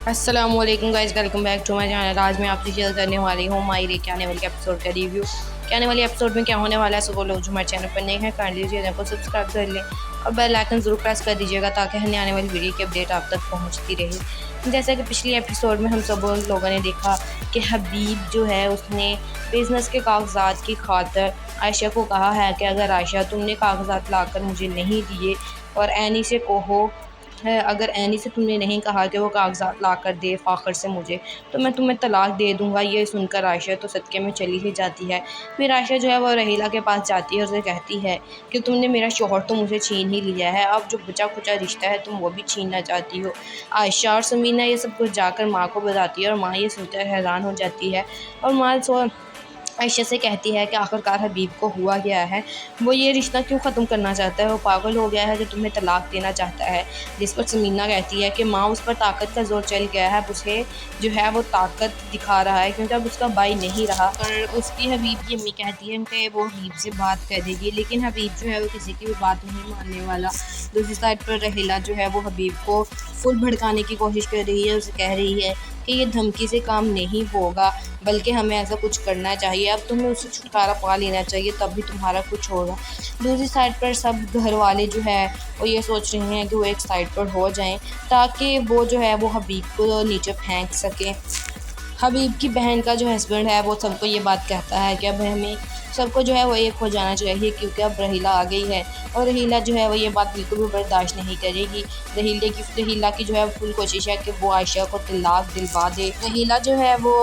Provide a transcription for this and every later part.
अस्सलामुअलैकुम guys, welcome back to my channel. आज मैं आपसे शेयर करने वाली हूँ माई रे के आने वाले एपिसोड का रिव्यू। के आने वाले एपिसोड में क्या होने वाला है, सो वो लोग जो हमारे चैनल पर नए हैं काइंडली चैनल को सब्सक्राइब कर लें और बेल आइकन ज़रूर प्रेस कर दीजिएगा ताकि हमें आने वाली वीडियो की अपडेट आप तक पहुँचती रहे। जैसा कि पिछले एपिसोड में हम सब लोगों ने देखा कि हबीब जो है उसने बिज़नेस के कागजात की खातर आयशा को कहा है कि अगर आयशा तुमने कागजात लाकर मुझे नहीं दिए और एनी से कहो है, अगर एनी से तुमने नहीं कहा कि वो कागजात ला कर दे फ़ाखर से मुझे, तो मैं तुम्हें तलाक दे दूँगा। ये सुनकर आयशा तो सदक़े में चली ही जाती है। फिर आयशा जो है वो रहीला के पास जाती है और उसे कहती है कि तुमने मेरा शौहर तो मुझे छीन ही लिया है, अब जो बचा-खुचा रिश्ता है तुम वो भी छीनना चाहती हो। आयशा और समीना ये सब कुछ जाकर माँ को बताती है और माँ ये सुनकर हैरान हो जाती है और माँ आयशा से कहती है कि आखिरकार हबीब को हुआ क्या है, वो ये रिश्ता क्यों ख़त्म करना चाहता है, वो पागल हो गया है जो तुम्हें तलाक देना चाहता है। जिस पर समीना कहती है कि माँ उस पर ताकत का ज़ोर चल गया है, अब उसे जो है वो ताकत दिखा रहा है क्योंकि अब उसका भाई नहीं रहा। और उसकी हबीब की अम्मी कहती है कि वो हबीब से बात करेगी, लेकिन हबीब जो है वो किसी की भी बात नहीं मानने वाला। दूसरी साइड पर रहीला जो है वो हबीब को फुल भड़काने की कोशिश कर रही है, उसे कह रही है कि ये धमकी से काम नहीं होगा, बल्कि हमें ऐसा कुछ करना चाहिए, अब तुम्हें उससे छुटकारा पा लेना चाहिए तभी तुम्हारा कुछ होगा। दूसरी साइड पर सब घर वाले जो है वो ये सोच रहे हैं कि वो एक साइड पर हो जाएं ताकि वो जो है वो हबीब को नीचे फेंक सकें। हबीब की बहन का जो हस्बैंड है वो सबको ये बात कहता है कि अब हमें सबको जो है वो एक हो जाना चाहिए क्योंकि अब रहीला आ गई है और रहीला जो है वो ये बात बिल्कुल भी बर्दाश्त नहीं करेगी। रहीला की जो है फुल कोशिश है कि वो आयशा को तलाक दिलवा दे। रहीला जो है वो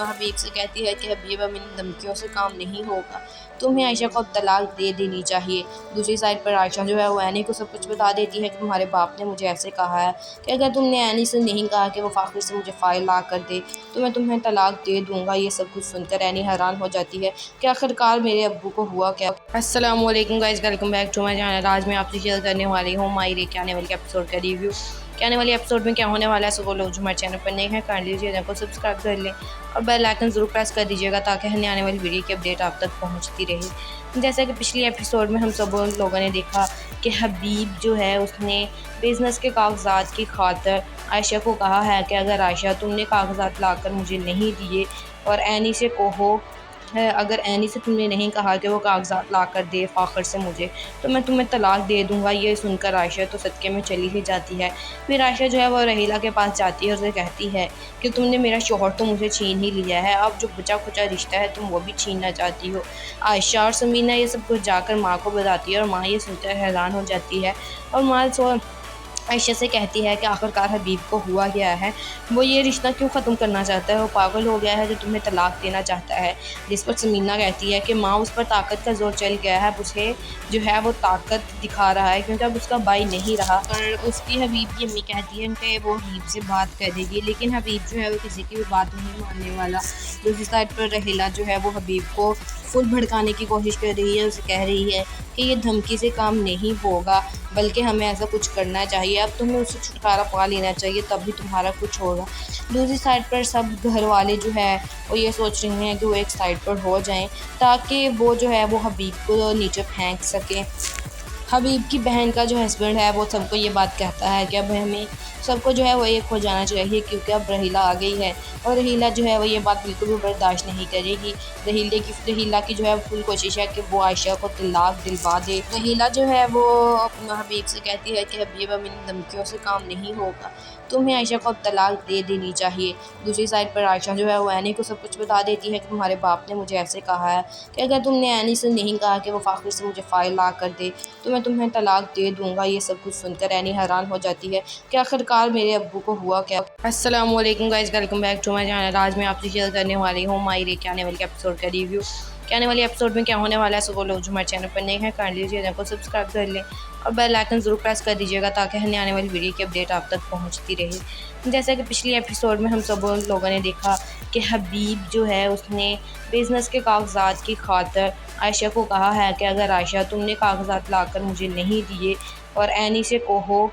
हबीब से कहती है कि हबीब अब इन धमकियों से काम नहीं होगा, तुम्हें आयशा को अब तलाक दे देनी चाहिए। दूसरी साइड पर आयशा जो है वो एनी को सब कुछ बता देती है कि तुम्हारे बाप ने मुझे ऐसे कहा है कि अगर तुमने एनी से नहीं कहा कि वो फ़ाखिर से मुझे फ़ाइल ला कर दे तो मैं तुम्हें तलाक दे दूँगा। ये सब कुछ सुनकर एनी हैरान हो जाती है कि आखिरकार मेरे अब्बू को हुआ क्या। अस्सलामुअलैकुम guys, welcome back to my channel. आज मैं आपसे शेयर करने वाली हूँ माई रे के आने वाले एपिसोड का रिव्यू। के आने वाले एपिसोड में क्या होने वाला है, सो वो लोग जो हमारे चैनल पर नए हैं काइंडली चैनल को सब्सक्राइब कर लें और बेल आइकन ज़रूर प्रेस कर दीजिएगा ताकि हमें आने वाली वीडियो की अपडेट आप तक पहुँचती रहे। जैसा कि पिछले एपिसोड में हम सब लोगों ने देखा कि हबीब जो है उसने बिज़नेस के कागजात की खातर आयशा को कहा है कि अगर आयशा तुमने कागजात लाकर मुझे नहीं दिए और एनी से कहो है, अगर एनी से तुमने नहीं कहा कि वो कागजात ला कर दे फ़ाखर से मुझे, तो मैं तुम्हें तलाक दे दूँगा। ये सुनकर आयशा तो सदक़े में चली ही जाती है। फिर आयशा जो है वो रहीला के पास जाती है और उसे कहती है कि तुमने मेरा शौहर तो मुझे छीन ही लिया है, अब जो बचा-खुचा रिश्ता है तुम वो भी छीनना चाहती हो। आयशा और समीना ये सब कुछ जाकर माँ को बताती है और माँ ये सुनकर हैरान हो जाती है और माँ आयशा से कहती है कि आखिरकार हबीब को हुआ क्या है, वो ये रिश्ता क्यों ख़त्म करना चाहता है, वो पागल हो गया है जो तुम्हें तलाक देना चाहता है। जिस पर समीना कहती है कि माँ उस पर ताकत का ज़ोर चल गया है, अब उसे जो है वो ताकत दिखा रहा है क्योंकि अब उसका भाई नहीं रहा। और उसकी हबीब की अम्मी कहती है कि वो हबीब से बात करेगी, लेकिन हबीब जो है वो किसी की भी बात नहीं मानने वाला। दूसरी साइड पर रहीला जो है वो हबीब को फुल भड़काने की कोशिश कर रही है, उसे कह रही है कि ये धमकी से काम नहीं होगा, बल्कि हमें ऐसा कुछ करना चाहिए, अब तुम्हें उससे छुटकारा पा लेना चाहिए तभी तुम्हारा कुछ होगा। दूसरी साइड पर सब घर वाले जो है वो ये सोच रहे हैं कि वो एक साइड पर हो जाएं ताकि वो जो है वो हबीब को नीचे फेंक सकें। हबीब की बहन का जो हस्बैंड है वो सबको ये बात कहता है कि अब हमें सबको जो है वो एक हो जाना चाहिए क्योंकि अब रहीला आ गई है और रहीला जो है वो ये बात बिल्कुल भी बर्दाश्त नहीं करेगी। रहीला की जो है फुल कोशिश है कि वो आयशा को तलाक दिलवा दे। रहीला जो है वो हबीब से कहती है कि हबीब अब इन धमकियों से काम नहीं होगा, तुम्हें आयशा को अब तलाक दे देनी चाहिए। दूसरी साइड पर आयशा जो है वो एनी को सब कुछ बता देती है कि तुम्हारे बाप ने मुझे ऐसे कहा है कि अगर तुमने एनी से नहीं कहा कि वो फ़ाखिर से मुझे फ़ाइल ला कर दे तो मैं तुम्हें तलाक दे दूँगा। ये सब कुछ सुनकर एनी हैरान हो जाती है कि आखिरकार मेरे अब्बू को हुआ क्या। अस्सलामुअलैकुम guys, welcome back to my channel. आज मैं आपसे शेयर करने वाली हूँ माई रे के आने वाले एपिसोड का रिव्यू। के आने वाले एपिसोड में क्या होने वाला है, सो वो लोग जो हमारे चैनल पर नए हैं काइंडली चैनल को सब्सक्राइब कर लें और बेल आइकन ज़रूर प्रेस कर दीजिएगा ताकि हमें आने वाली वीडियो की अपडेट आप तक पहुँचती रहे। जैसा कि पिछले एपिसोड में हम सब लोगों ने देखा कि हबीब जो है उसने बिज़नेस के कागजात की खातर आयशा को कहा है कि अगर आयशा तुमने कागजात लाकर मुझे नहीं दिए और एनी से कहो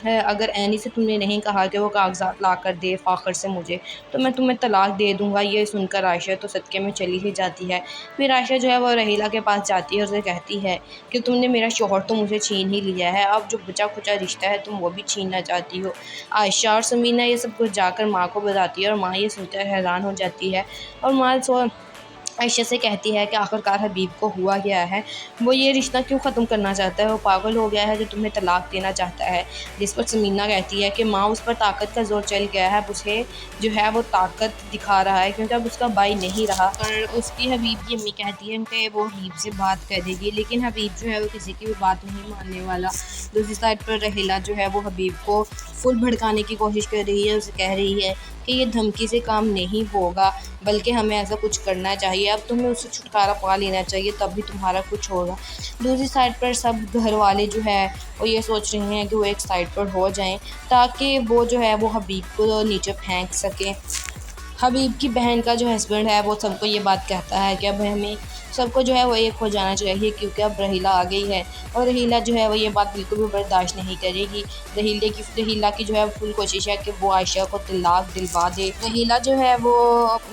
है अगर ऐनी से तुमने नहीं कहा कि वो कागज़ात ला कर दे फ़ाखर से मुझे, तो मैं तुम्हें तलाक दे दूँगा। ये सुनकर आयशा तो सदक़े में चली ही जाती है। फिर आयशा जो है वो रहीला के पास जाती है और उसे कहती है कि तुमने मेरा शौहर तो मुझे छीन ही लिया है, अब जो बचा-खुचा रिश्ता है तुम वो भी छीनना चाहती हो। आयशा और समीना ये सब कुछ जाकर माँ को बताती है और माँ ये सुनकर हैरान हो जाती है और माँ आयशा से कहती है कि आखिरकार हबीब को हुआ क्या है, वो ये रिश्ता क्यों ख़त्म करना चाहता है, वो पागल हो गया है जो तुम्हें तलाक देना चाहता है। जिस पर समीना कहती है कि माँ उस पर ताकत का ज़ोर चल गया है, अब उसे जो है वो ताकत दिखा रहा है क्योंकि अब उसका भाई नहीं रहा। और उसकी हबीब की अम्मी कहती है कि वो हबीब से बात कर देगी, लेकिन हबीब जो है वो किसी की भी बात नहीं मानने वाला। दूसरी साइड पर रहीला जो है वो हबीब को फुल भड़काने की कोशिश कर रही है, उसे कह रही है कि ये धमकी से काम नहीं होगा, बल्कि हमें ऐसा कुछ करना चाहिए, अब तुम्हें उससे छुटकारा पा लेना चाहिए तब भी तुम्हारा कुछ होगा। दूसरी साइड पर सब घर वाले जो है वो ये सोच रहे हैं कि वो एक साइड पर हो जाएं ताकि वो जो है वो हबीब को नीचे फेंक सकें। हबीब की बहन का जो हस्बैंड है वो सबको ये बात कहता है कि अब हमें सबको जो है वो एक हो जाना चाहिए क्योंकि अब रहीला आ गई है और रहीला जो है वो ये बात बिल्कुल भी बर्दाश्त नहीं करेगी। रहीला की जो है फुल कोशिश है कि वो आयशा को तलाक दिलवा दे। रहीला जो है वो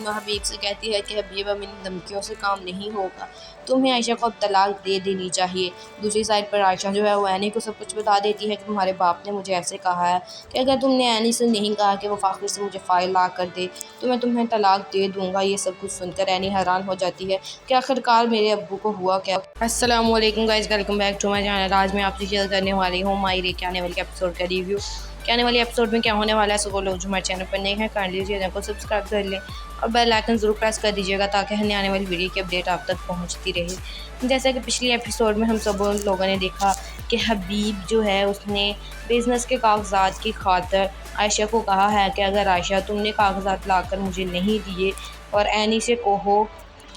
हबीब से कहती है कि हबीब अब इन धमकियों से काम नहीं होगा, तुम्हें आयशा को अब तलाक दे देनी चाहिए। दूसरी साइड पर आयशा जो है वो ऐनी को सब कुछ बता देती है कि तुम्हारे बाप ने मुझे ऐसे कहा है कि अगर तुमने ऐनी से नहीं कहा कि वो फ़ाखिर से मुझे फ़ाइल ला कर दे तो मैं तुम्हें तलाक दे दूँगा। ये सब कुछ सुनकर ऐनी हैरान हो जाती है कि आखिरकार मेरे अब्बू को हुआ क्या। अस्सलाम वालेकुम guys, welcome back to my channel. आज मैं आपसे शेयर करने वाली हूँ मायरे के आने वाले एपिसोड का रिव्यू। कि आने वाले एपिसोड में क्या होने वाला है, सो वो लोग जो हमारे चैनल पर नए हैं काइंडली चैनल को सब्सक्राइब कर लें और बेल आइकन ज़रूर प्रेस कर दीजिएगा ताकि हमें आने वाली वीडियो की अपडेट आप तक पहुंचती रहे। जैसा कि पिछले एपिसोड में हम सब लोगों ने देखा कि हबीब जो है उसने बिज़नेस के कागजात की खातिर आयशा को कहा है कि अगर आयशा तुमने कागजात लाकर मुझे नहीं दिए और ऐनी से कहो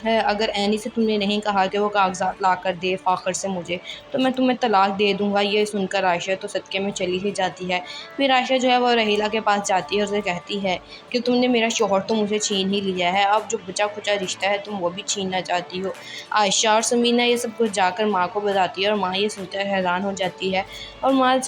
है अगर ऐनी से तुमने नहीं कहा कि वो कागजात ला कर दे फ़ाखर से मुझे, तो मैं तुम्हें तलाक दे दूँगा। ये सुनकर आयशा तो सदक़े में चली ही जाती है। फिर आयशा जो है वो रहीला के पास जाती है और उसे कहती है कि तुमने मेरा शौहर तो मुझे छीन ही लिया है, अब जो बचा-खुचा रिश्ता है तुम वो भी छीनना चाहती हो। आयशा और समीना ये सब कुछ जाकर माँ को बताती है और माँ ये सुनकर हैरान हो जाती है और माँ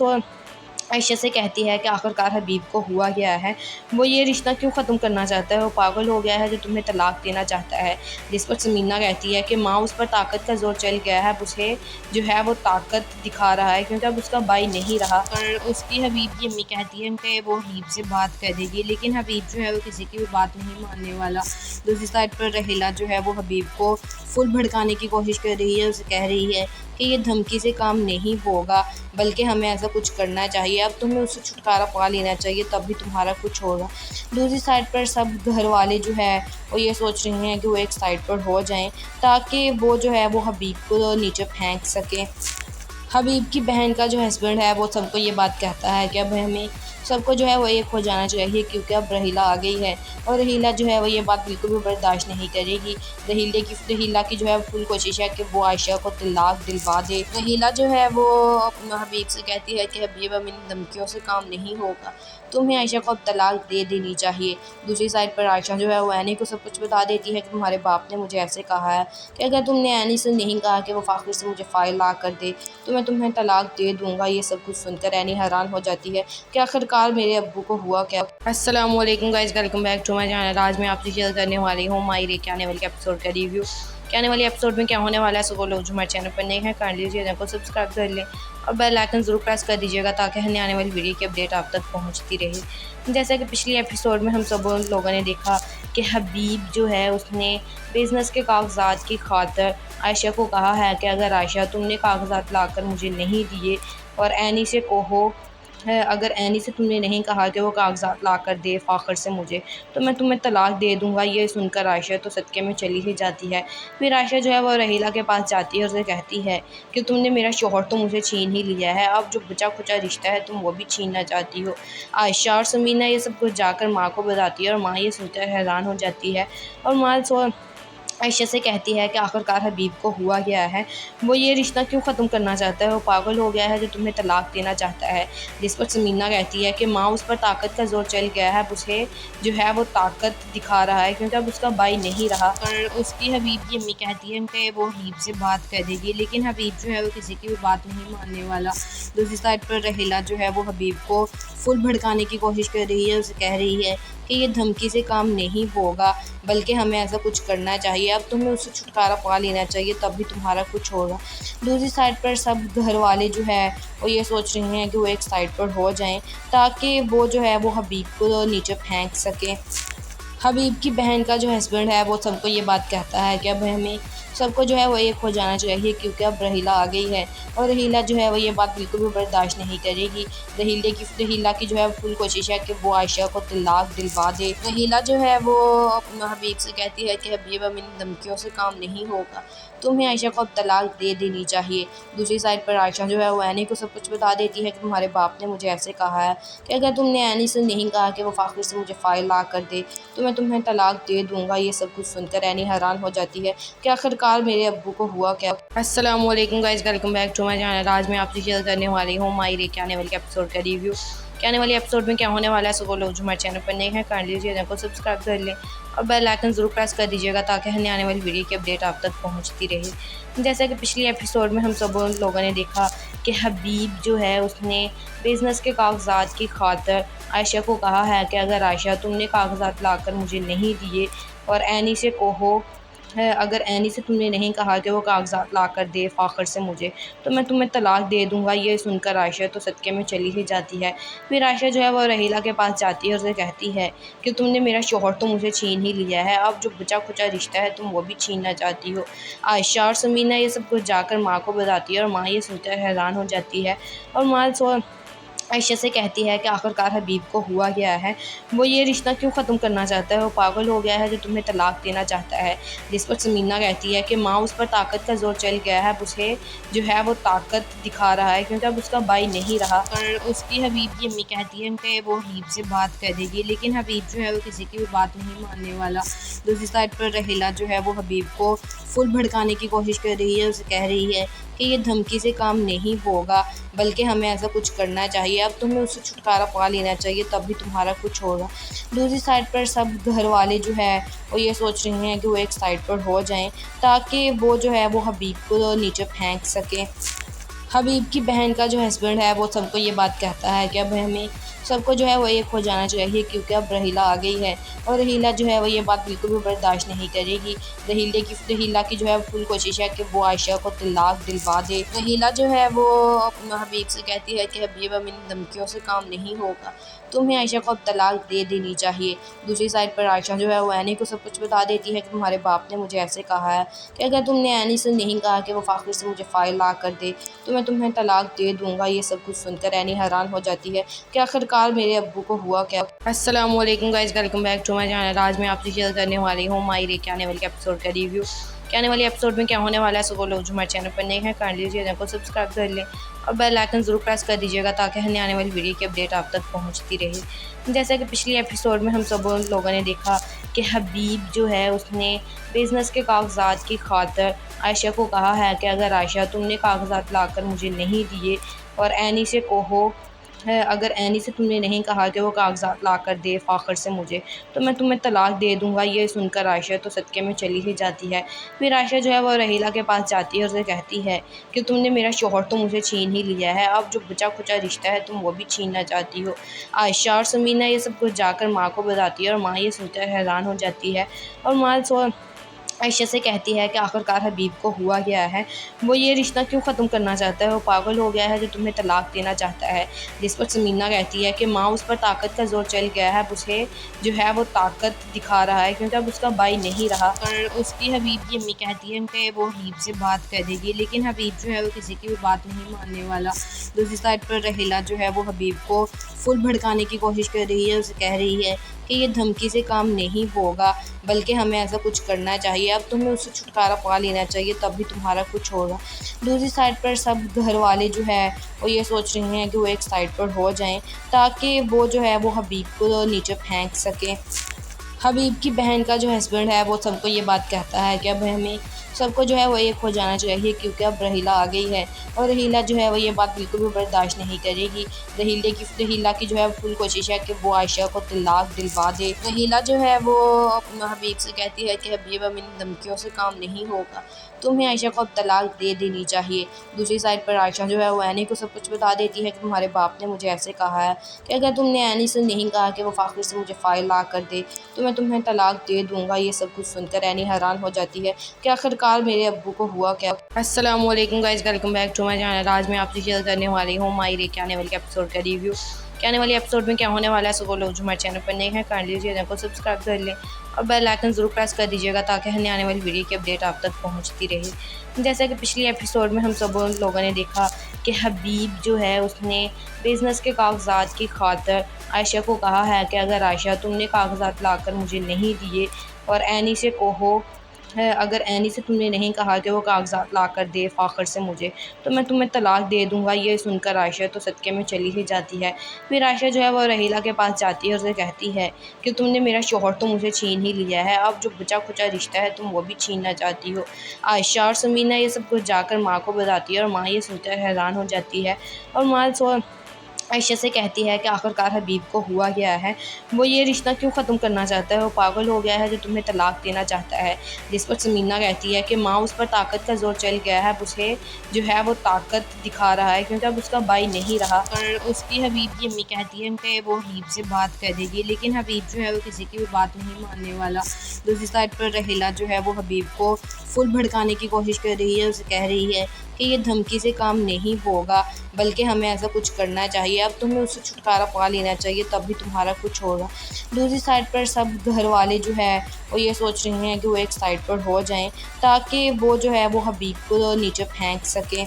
आयशा से कहती है कि आखिरकार हबीब को हुआ क्या है, वो ये रिश्ता क्यों ख़त्म करना चाहता है, वो पागल हो गया है जो तुम्हें तलाक देना चाहता है। जिस पर समीना कहती है कि माँ उस पर ताकत का ज़ोर चल गया है, अब उसे जो है वो ताकत दिखा रहा है क्योंकि अब उसका भाई नहीं रहा। और उसकी हबीब की अम्मी कहती है कि वो हबीब से बात कर देगी, लेकिन हबीब जो है वो किसी की भी बात नहीं मानने वाला। दूसरी साइड पर रहीला जो है वो हबीब को फुल भड़काने की कोशिश कर रही है, उसे कह रही है कि ये धमकी से काम नहीं होगा, बल्कि हमें ऐसा कुछ करना चाहिए, अब तुम्हें उससे छुटकारा पा लेना चाहिए तब भी तुम्हारा कुछ होगा। दूसरी साइड पर सब घर वाले जो है वो ये सोच रहे हैं कि वो एक साइड पर हो जाएं ताकि वो जो है वो हबीब को नीचे फेंक सकें। हबीब की बहन का जो हस्बैंड है वो सबको ये बात कहता है कि अब हमें सबको जो है वो एक हो जाना चाहिए क्योंकि अब रहीला आ गई है और रहीला जो है वो ये बात बिल्कुल भी बर्दाश्त नहीं करेगी। रहीला की जो है फुल कोशिश है कि वो आयशा को तलाक दिलवा दे। रहीला जो है वो हबीब से कहती है कि हबीब अब इन धमकियों से काम नहीं होगा, तुम्हें आयशा को अब तलाक दे देनी चाहिए। दूसरी साइड पर आयशा जो है वो ऐनी को सब कुछ बता देती है कि तुम्हारे बाप ने मुझे ऐसे कहा है कि अगर तुमने ऐनी से नहीं कहा कि वो फ़ाखिर से मुझे फ़ाइल ला कर दे तो मैं तुम्हें तलाक दे दूँगा। ये सब कुछ सुनकर ऐनी हैरान हो जाती है कि आखिरकार मेरे अब्बू को हुआ क्या। अस्सलाम वालेकुम guys, welcome back to my channel. आज मैं आपसे शेयर करने वाली हूँ मायरे के आने वाले एपिसोड का रिव्यू। कि आने वाले एपिसोड में क्या होने वाला है, सो वो लोग जो हमारे चैनल पर नए हैं काइंडली चैनल को सब्सक्राइब कर लें और बेल आइकन ज़रूर प्रेस कर दीजिएगा ताकि हमें आने वाली वीडियो की अपडेट आप तक पहुंचती रहे। जैसा कि पिछले एपिसोड में हम सब लोगों ने देखा कि हबीब जो है उसने बिज़नेस के कागजात की खातिर आयशा को कहा है कि अगर आयशा तुमने कागजात लाकर मुझे नहीं दिए और ऐनी से कहो है अगर ऐनी से तुमने नहीं कहा कि वो कागजात ला कर दे फ़ाखर से मुझे, तो मैं तुम्हें तलाक दे दूँगा। ये सुनकर आयशा तो सदक़े में चली ही जाती है। फिर आयशा जो है वो रहीला के पास जाती है और उसे कहती है कि तुमने मेरा शौहर तो मुझे छीन ही लिया है, अब जो बचा-खुचा रिश्ता है तुम वो भी छीनना चाहती हो। आयशा और समीना ये सब कुछ जाकर माँ को बताती है और माँ ये सुनकर हैरान हो जाती है और माँ आयशा से कहती है कि आखिरकार हबीब को हुआ क्या है, वो ये रिश्ता क्यों ख़त्म करना चाहता है, वो पागल हो गया है जो तुम्हें तलाक देना चाहता है। जिस पर समीना कहती है कि माँ उस पर ताकत का ज़ोर चल गया है, अब उसे जो है वो ताकत दिखा रहा है क्योंकि अब उसका भाई नहीं रहा। और उसकी हबीब की अम्मी कहती है कि वो हबीब से बात कर देगी, लेकिन हबीब जो है वो किसी की भी बात नहीं मानने वाला। दूसरी साइड पर रहेला जो है वो हबीब को फुल भड़काने की कोशिश कर रही है, उसे कह रही है कि ये धमकी से काम नहीं होगा, बल्कि हमें ऐसा कुछ करना चाहिए, अब तुम्हें उससे छुटकारा पा लेना चाहिए, तब भी तुम्हारा कुछ होगा। दूसरी साइड पर सब घर वाले जो है वो ये सोच रहे हैं कि वो एक साइड पर हो जाएं ताकि वो जो है वो हबीब को नीचे फेंक सकें। हबीब की बहन का जो हस्बैंड है वो सबको ये बात कहता है कि अब हमें सबको जो है वो एक हो जाना चाहिए क्योंकि अब रहीला आ गई है, और रहीला जो है वो ये बात बिल्कुल भी बर्दाश्त नहीं करेगी। रहीला की जो है फुल कोशिश है कि वो आयशा को तलाक दिलवा दे। रहीला जो है वो हबीब से कहती है कि हबीब अब इन धमकियों से काम नहीं होगा, तुम्हें आयशा को अब तलाक दे देनी चाहिए। दूसरी साइड पर आयशा जो है वो ऐनी को सब कुछ बता देती है कि तुम्हारे बाप ने मुझे ऐसे कहा है कि अगर तुमने ऐनी से नहीं कहा कि वो फ़ाखिर से मुझे फ़ाइल ला कर दे तो मैं तुम्हें तलाक दे दूँगा। ये सब कुछ सुनकर ऐनी हैरान हो जाती है कि आखिरकार मेरे अब्बू को हुआ क्या। अस्सलाम वालेकुम guys, welcome back to my channel. आज मैं आपसे शेयर करने वाली हूँ माई रे के आने वाले एपिसोड का रिव्यू। कि आने वाले एपिसोड में क्या होने वाला है, सो वो लोग जो हमारे चैनल पर नए हैं काइंडली चैनल को सब्सक्राइब कर लें और बेल आइकन ज़रूर प्रेस कर दीजिएगा ताकि हमें आने वाली वीडियो की अपडेट आप तक पहुंचती रहे। जैसा कि पिछले एपिसोड में हम सब लोगों ने देखा कि हबीब जो है उसने बिज़नेस के कागजात की खातिर आयशा को कहा है कि अगर आयशा तुमने कागजात लाकर मुझे नहीं दिए और ऐनी से कहो है, अगर ऐनी से तुमने नहीं कहा कि वो कागजात ला कर दे फ़ाखर से मुझे, तो मैं तुम्हें तलाक दे दूँगा। ये सुनकर आयशा तो सदक़े में चली ही जाती है। फिर आयशा जो है वो रहीला के पास जाती है और उसे कहती है कि तुमने मेरा शौहर तो मुझे छीन ही लिया है, अब जो बचा खुचा रिश्ता है तुम वो भी छीनना चाहती हो। आयशा और समीना ये सब कुछ जाकर माँ को बताती है और माँ ये सुनकर हैरान हो जाती है और माँ आयशा से कहती है कि आखिरकार हबीब को हुआ क्या है, वो ये रिश्ता क्यों ख़त्म करना चाहता है, वो पागल हो गया है जो तुम्हें तलाक देना चाहता है। जिस पर समीना कहती है कि माँ उस पर ताकत का ज़ोर चल गया है, अब उसे जो है वो ताकत दिखा रहा है क्योंकि अब उसका भाई नहीं रहा। और उसकी हबीब की अम्मी कहती है कि वो हबीब से बात कर देगी, लेकिन हबीब जो है वो किसी की भी बात नहीं मानने वाला। दूसरी साइड पर रहेला जो है वो हबीब को फुल भड़काने की कोशिश कर रही है, उसे कह रही है कि ये धमकी से काम नहीं होगा, बल्कि हमें ऐसा कुछ करना चाहिए, अब तुम्हें उससे छुटकारा पा लेना चाहिए, तब भी तुम्हारा कुछ होगा। दूसरी साइड पर सब घर वाले जो है वो ये सोच रहे हैं कि वो एक साइड पर हो जाएं ताकि वो जो है वो हबीब को नीचे फेंक सकें। हबीब की बहन का जो हस्बैंड है वो सबको ये बात कहता है कि अब हमें सबको जो है वो एक हो जाना चाहिए क्योंकि अब रहीला आ गई है, और रहीला जो है वो ये बात बिल्कुल भी बर्दाश्त नहीं करेगी। रहीला की जो है फुल कोशिश है कि वो आयशा को तलाक दिलवा दे। रहीला जो है वो हबीब से कहती है कि हबीब अब इन धमकियों से काम नहीं होगा, तुम्हें आयशा को अब तलाक दे देनी चाहिए। दूसरी साइड पर आयशा जो है वो ऐनी को सब कुछ बता देती है कि तुम्हारे बाप ने मुझे ऐसे कहा है कि अगर तुमने ऐनी से नहीं कहा कि वो फ़ाखिर से मुझे फ़ाइल ला कर दे तो मैं तुम्हें तलाक दे दूँगा। ये सब कुछ सुनकर ऐनी हैरान हो जाती है कि आखिरकार मेरे अब्बू को हुआ क्या। अस्सलाम वालेकुम guys, welcome back to my channel. आज मैं आपसे शेयर करने वाली हूँ माई रे के आने वाले एपिसोड का रिव्यू। कि आने वाले एपिसोड में क्या होने वाला है, सो वो लोग जो हमारे चैनल पर नए हैं काइंडली चैनल को सब्सक्राइब कर लें और बेल आइकन ज़रूर प्रेस कर दीजिएगा ताकि हमें आने वाली वीडियो की अपडेट आप तक पहुंचती रहे। जैसा कि पिछले एपिसोड में हम सब लोगों ने देखा कि हबीब जो है उसने बिज़नेस के कागजात की खातिर आयशा को कहा है कि अगर आयशा तुमने कागजात लाकर मुझे नहीं दिए और ऐनी से कहो है, अगर ऐनी से तुमने नहीं कहा कि वो कागजात ला कर दे फ़ाखर से मुझे, तो मैं तुम्हें तलाक दे दूँगा। ये सुनकर आयशा तो सदक़े में चली ही जाती है। फिर आयशा जो है वो रहीला के पास जाती है और उसे कहती है कि तुमने मेरा शौहर तो मुझे छीन ही लिया है, अब जो बचा खुचा रिश्ता है तुम वो भी छीनना चाहती हो। आयशा और समीना ये सब कुछ जाकर माँ को बताती है और माँ ये सुनकर हैरान हो जाती है और माँ आयशा से कहती है कि आखिरकार हबीब को हुआ क्या है, वो ये रिश्ता क्यों ख़त्म करना चाहता है, वो पागल हो गया है जो तुम्हें तलाक देना चाहता है। जिस पर समीना कहती है कि माँ उस पर ताकत का ज़ोर चल गया है, अब उसे जो है वो ताकत दिखा रहा है क्योंकि अब उसका भाई नहीं रहा। और उसकी हबीब की अम्मी कहती है कि वो हबीब से बात कर देगी, लेकिन हबीब जो है वो किसी की भी बात नहीं मानने वाला। दूसरी साइड पर रहेला जो है वो हबीब को फुल भड़काने की कोशिश कर रही है, उसे कह रही है कि ये धमकी से काम नहीं होगा, बल्कि हमें ऐसा कुछ करना चाहिए, अब तुम्हें उससे छुटकारा पा लेना चाहिए, तब भी तुम्हारा कुछ होगा। दूसरी साइड पर सब घर वाले जो है वो ये सोच रहे हैं कि वो एक साइड पर हो जाएं ताकि वो जो है वो हबीब को नीचे फेंक सकें। हबीब की बहन का जो हस्बैंड है वो सबको ये बात कहता है कि अब हमें सबको जो है वो एक हो जाना चाहिए, क्योंकि अब रहीला आ गई है और रहीला जो है वो ये बात बिल्कुल भी बर्दाश्त नहीं करेगी। रहीला की जो है फुल कोशिश है कि वो आयशा को तलाक दिलवा दे। रहीला जो है वो अपना हबीब से कहती है कि हबीब, अब इन धमकियों से काम नहीं होगा, तुम्हें आयशा को अब तलाक दे देनी चाहिए। दूसरी साइड पर आयशा जो है वो ऐनी को सब कुछ बता देती है कि तुम्हारे बाप ने मुझे ऐसे कहा है कि अगर तुमने ऐनी से नहीं कहा कि वो फ़ाखिर से मुझे फ़ाइल ला कर दे तो मैं तुम्हें तलाक दे दूँगा। ये सब कुछ सुनकर ऐनी हैरान हो जाती है कि आखिरकार मेरे अब्बू को हुआ क्या। अस्सलाम वालेकुम guys, welcome back to my channel. आज मैं आपसे शेयर करने वाली हूँ माई रे के आने वाले एपिसोड का रिव्यू। कि आने वाले एपिसोड में क्या होने वाला है, सो वो लोग जो हमारे चैनल पर नए हैं काइंडली चैनल को सब्सक्राइब कर लें और बेल आइकन ज़रूर प्रेस कर दीजिएगा ताकि हमें आने वाली वीडियो की अपडेट आप तक पहुंचती रहे। जैसा कि पिछले एपिसोड में हम सब लोगों ने देखा कि हबीब जो है उसने बिज़नेस के कागजात की खातिर आयशा को कहा है कि अगर आयशा तुमने कागजात लाकर मुझे नहीं दिए और ऐनी से कहो है, अगर ऐनी से तुमने नहीं कहा कि वो कागजात ला कर दे फ़ाखर से मुझे, तो मैं तुम्हें तलाक दे दूँगा। ये सुनकर आयशा तो सदक़े में चली ही जाती है। फिर आयशा जो है वो रहीला के पास जाती है और उसे कहती है कि तुमने मेरा शौहर तो मुझे छीन ही लिया है, अब जो बचा खुचा रिश्ता है तुम वो भी छीनना चाहती हो। आयशा और समीना ये सब कुछ जाकर माँ को बताती है और माँ ये सुनकर हैरान हो जाती है और माँ आयशा से कहती है कि आखिरकार हबीब को हुआ क्या है, वो ये रिश्ता क्यों ख़त्म करना चाहता है, वो पागल हो गया है जो तुम्हें तलाक देना चाहता है। जिस पर समीना कहती है कि माँ उस पर ताकत का जोर चल गया है, अब उसे जो है वो ताकत दिखा रहा है क्योंकि अब उसका भाई नहीं रहा। और उसकी हबीब की अम्मी कहती है कि वो हबीब से बात करेगी, लेकिन हबीब जो है वो किसी की भी बात नहीं मानने वाला। दूसरी साइड पर रहीला जो है वो हबीब को फुल भड़काने की कोशिश कर रही है। उसे कह रही है कि ये धमकी से काम नहीं होगा, बल्कि हमें ऐसा कुछ करना चाहिए, अब तुम्हें उससे छुटकारा पा लेना चाहिए तब भी तुम्हारा कुछ होगा। दूसरी साइड पर सब घर वाले जो है वो ये सोच रहे हैं कि वो एक साइड पर हो जाएं ताकि वो जो है वो हबीब को नीचे फेंक सकें।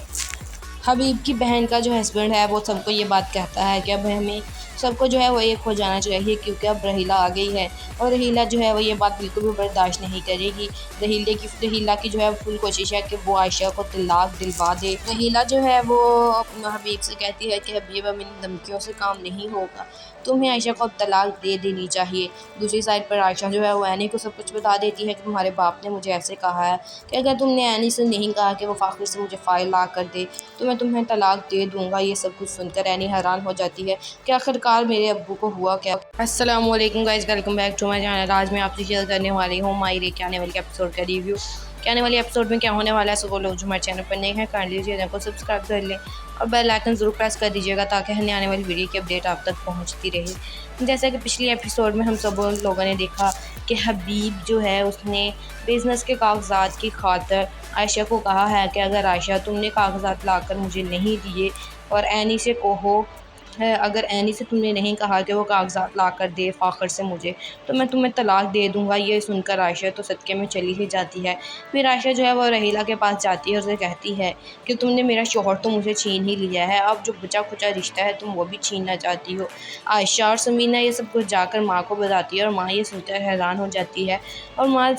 हबीब की बहन का जो हस्बैंड है वो सबको ये बात कहता है कि अब हमें सबको जो है वो एक हो जाना चाहिए, क्योंकि अब रहीला आ गई है और रहीला जो है वो ये बात बिल्कुल भी बर्दाश्त नहीं करेगी। रहीला की जो है फुल कोशिश है कि वो आयशा को तलाक दिलवा दे। रहीला जो है वो अपना हबीब से कहती है कि हबीब, अब इन धमकियों से काम नहीं होगा, तुम्हें आयशा को अब तलाक दे देनी चाहिए। दूसरी साइड पर आयशा जो है वो ऐनी को सब कुछ बता देती है कि तुम्हारे बाप ने मुझे ऐसे कहा है कि अगर तुमने ऐनी से नहीं कहा कि वो फ़ाखिर से मुझे फ़ाइल ला कर दे तो मैं तुम्हें तलाक दे दूँगा। ये सब कुछ सुनकर ऐनी हैरान हो जाती है कि आखिरकार मेरे अब्बू को हुआ क्या। अस्सलाम वालेकुम guys, welcome back to my channel. आज मैं आपसे शेयर करने वाली हूँ माई रे के आने वाले एपिसोड का रिव्यू। कि आने वाले एपिसोड में क्या होने वाला है, सो वो लोग जो हमारे चैनल पर नए हैं काइंडली चैनल को सब्सक्राइब कर लें और बेल आइकन ज़रूर प्रेस कर दीजिएगा ताकि हमें आने वाली वीडियो की अपडेट आप तक पहुंचती रहे। जैसा कि पिछले एपिसोड में हम सब लोगों ने देखा कि हबीब जो है उसने बिज़नेस के कागजात की खातिर आयशा को कहा है कि अगर आयशा तुमने कागजात लाकर मुझे नहीं दिए और ऐनी से कहो है, अगर ऐनी से तुमने नहीं कहा कि वो कागजात ला कर दे फ़ाखर से मुझे, तो मैं तुम्हें तलाक दे दूँगा। ये सुनकर आयशा तो सदक़े में चली ही जाती है। फिर आयशा जो है वो रहीला के पास जाती है और उसे कहती है कि तुमने मेरा शौहर तो मुझे छीन ही लिया है, अब जो बचा खुचा रिश्ता है तुम वो भी छीनना चाहती हो। आयशा और समीना ये सब कुछ जाकर माँ को बताती है और माँ ये सुनकर हैरान हो जाती है और माँ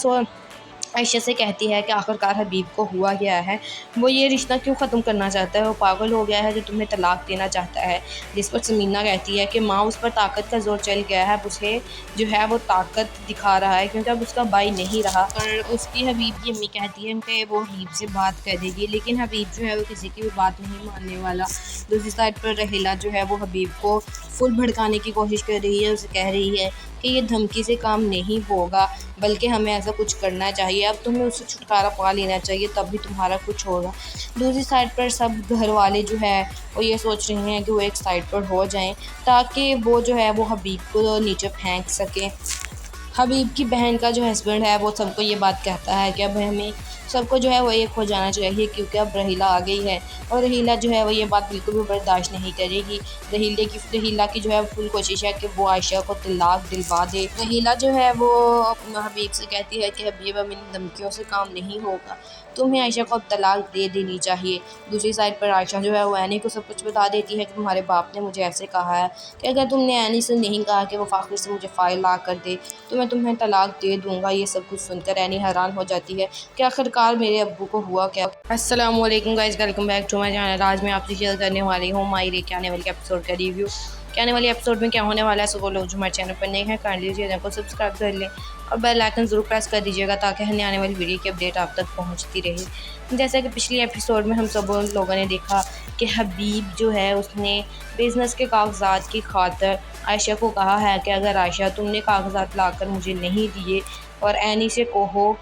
आयशा से कहती है कि आखिरकार हबीब को हुआ क्या है, वो ये रिश्ता क्यों ख़त्म करना चाहता है, वो पागल हो गया है जो तुम्हें तलाक देना चाहता है। जिस पर समीना कहती है कि माँ उस पर ताकत का जोर चल गया है, अब उसे जो है वो ताकत दिखा रहा है क्योंकि अब उसका भाई नहीं रहा। और उसकी हबीब की अम्मी कहती है कि वो हबीब से बात करेगी, लेकिन हबीब जो है वो किसी की भी बात नहीं मानने वाला। दूसरी साइड पर रहीला जो है वो हबीब को फुल भड़काने की कोशिश कर रही है। उसे कह रही है कि ये धमकी से काम नहीं होगा, बल्कि हमें ऐसा कुछ करना चाहिए, अब तुम्हें उससे छुटकारा पा लेना चाहिए तब भी तुम्हारा कुछ होगा। दूसरी साइड पर सब घर वाले जो है वो ये सोच रहे हैं कि वो एक साइड पर हो जाएं ताकि वो जो है वो हबीब को नीचे फेंक सकें। हबीब की बहन का जो हस्बैंड है वो सबको ये बात कहता है कि अब हमें सबको जो है वो एक हो जाना चाहिए, क्योंकि अब रहीला आ गई है और रहीला जो है वो ये बात बिल्कुल भी बर्दाश्त नहीं करेगी। रहीला की जो है फुल कोशिश है कि वो आयशा को तलाक दिलवा दे। रहीला जो है वो अपना हबीब से कहती है कि हबीब, अब इन धमकियों से काम नहीं होगा, तुम्हें आयशा को अब तलाक दे देनी चाहिए। दूसरी साइड पर आयशा जो है वो ऐनी को सब कुछ बता देती है कि तुम्हारे बाप ने मुझे ऐसे कहा है कि अगर तुमने ऐनी से नहीं कहा कि वो फ़ाखिर से मुझे फ़ाइल ला कर दे तो मैं तुम्हें तलाक दे दूँगा। ये सब कुछ सुनकर ऐनी हैरान हो जाती है कि आखिरकार मेरे अब्बू को हुआ क्या। अस्सलाम वालेकुम guys, welcome back to my channel. आज मैं आपसे शेयर करने वाली हूँ माई रे के आने वाले एपिसोड का रिव्यू। कि आने वाले एपिसोड में क्या होने वाला है। सो वो लोग जो हमारे चैनल पर नए हैं काइंडली चैनल को सब्सक्राइब कर लें और बेल आइकन ज़रूर प्रेस कर दीजिएगा ताकि हमें आने वाली वीडियो की अपडेट आप तक पहुंचती रहे। जैसा कि पिछले एपिसोड में हम सब लोगों ने देखा कि हबीब जो है उसने बिज़नेस के कागजात की खातिर आयशा को कहा है कि अगर आयशा तुमने कागजात लाकर मुझे नहीं दिए और एनी से कहो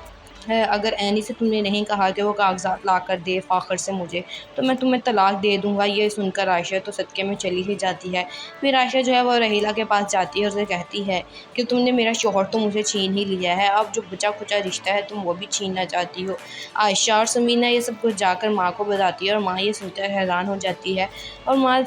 है, अगर एनी से तुमने नहीं कहा कि वो कागजात ला कर दे फ़ाखर से मुझे, तो मैं तुम्हें तलाक दे दूँगा। ये सुनकर आयशा तो सदक़े में चली ही जाती है। फिर आयशा जो है वो रहीला के पास जाती है और उसे कहती है कि तुमने मेरा शौहर तो मुझे छीन ही लिया है, अब जो बचा-खुचा रिश्ता है तुम वो भी छीनना चाहती हो। आयशा और समीना ये सब कुछ जाकर माँ को बताती है और माँ ये सुनकर हैरान हो जाती है और माँ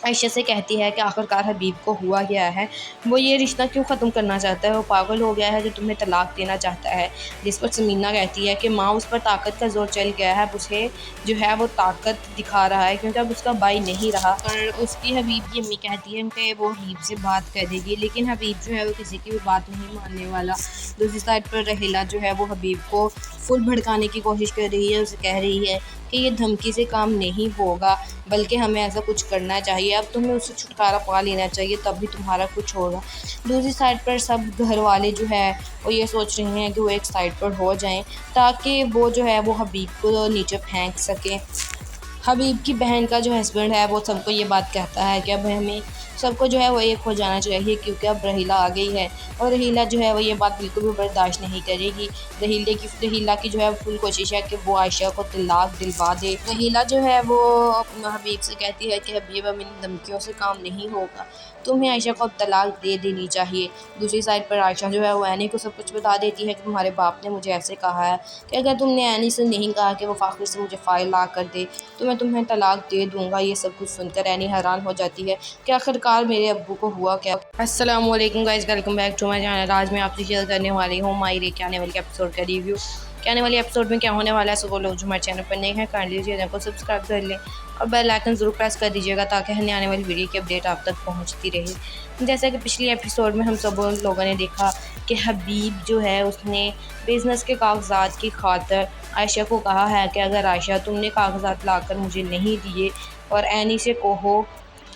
आयशा से कहती है कि आखिरकार हबीब को हुआ क्या है, वो ये रिश्ता क्यों ख़त्म करना चाहता है, वो पागल हो गया है जो तुम्हें तलाक देना चाहता है। जिस पर समीना कहती है कि माँ उस पर ताकत का ज़ोर चल गया है, अब उसे जो है वो ताकत दिखा रहा है क्योंकि अब उसका भाई नहीं रहा। और उसकी हबीब की अम्मी कहती है कि वो हबीब से बात कर देगी, लेकिन हबीब जो है वो किसी की भी बात नहीं मानने वाला। दूसरी साइड पर रहेला जो है वो हबीब को फुल भड़काने की कोशिश कर रही है, उसे कह रही है कि ये धमकी से काम नहीं होगा, बल्कि हमें ऐसा कुछ करना चाहिए, अब तुम्हें उससे छुटकारा पा लेना चाहिए तभी तुम्हारा कुछ होगा। दूसरी साइड पर सब घर वाले जो है वो ये सोच रहे हैं कि वो एक साइड पर हो जाएं ताकि वो जो है वो हबीब को नीचे फेंक सकें। हबीब की बहन का जो हस्बैंड है वो सबको ये बात कहता है कि अब हमें सबको जो है वो एक हो जाना चाहिए क्योंकि अब रहीला आ गई है और रहीला जो है वो ये बात बिल्कुल भी बर्दाश्त नहीं करेगी। रहीला की जो है फुल कोशिश है कि वो आयशा को तलाक दिलवा दे। रहीला जो है वो हबीब से कहती है कि हबीब अब इन धमकियों से काम नहीं होगा, तुम्हें आयशा को अब तलाक दे देनी चाहिए। दूसरी साइड पर आयशा जो है वो एनी को सब कुछ बता देती है कि तुम्हारे बाप ने मुझे ऐसे कहा है कि अगर तुमने एनी से नहीं कहा कि वो फ़ाखिर से मुझे फ़ाइल ला कर दे तो मैं तुम्हें तलाक दे दूँगा। ये सब कुछ सुनकर एनी हैरान हो जाती है कि आखिरकार मेरे अब्बू को हुआ क्या। अस्सलाम वालेकुम guys, welcome back to my channel. आज मैं आपसे शेयर करने वाली हूँ मायरे के आने वाले एपिसोड का रिव्यू। कि आने वाले एपिसोड में क्या होने वाला है। सो वो लोग जो हमारे चैनल पर नए हैं काइंडली चैनल को सब्सक्राइब कर लें और बेल आइकन ज़रूर प्रेस कर दीजिएगा ताकि हमें आने वाली वीडियो की अपडेट आप तक पहुंचती रहे। जैसा कि पिछले एपिसोड में हम सब लोगों ने देखा कि हबीब जो है उसने बिज़नेस के कागजात की खातिर आयशा को कहा है कि अगर आयशा तुमने कागजात लाकर मुझे नहीं दिए और एनी से कहो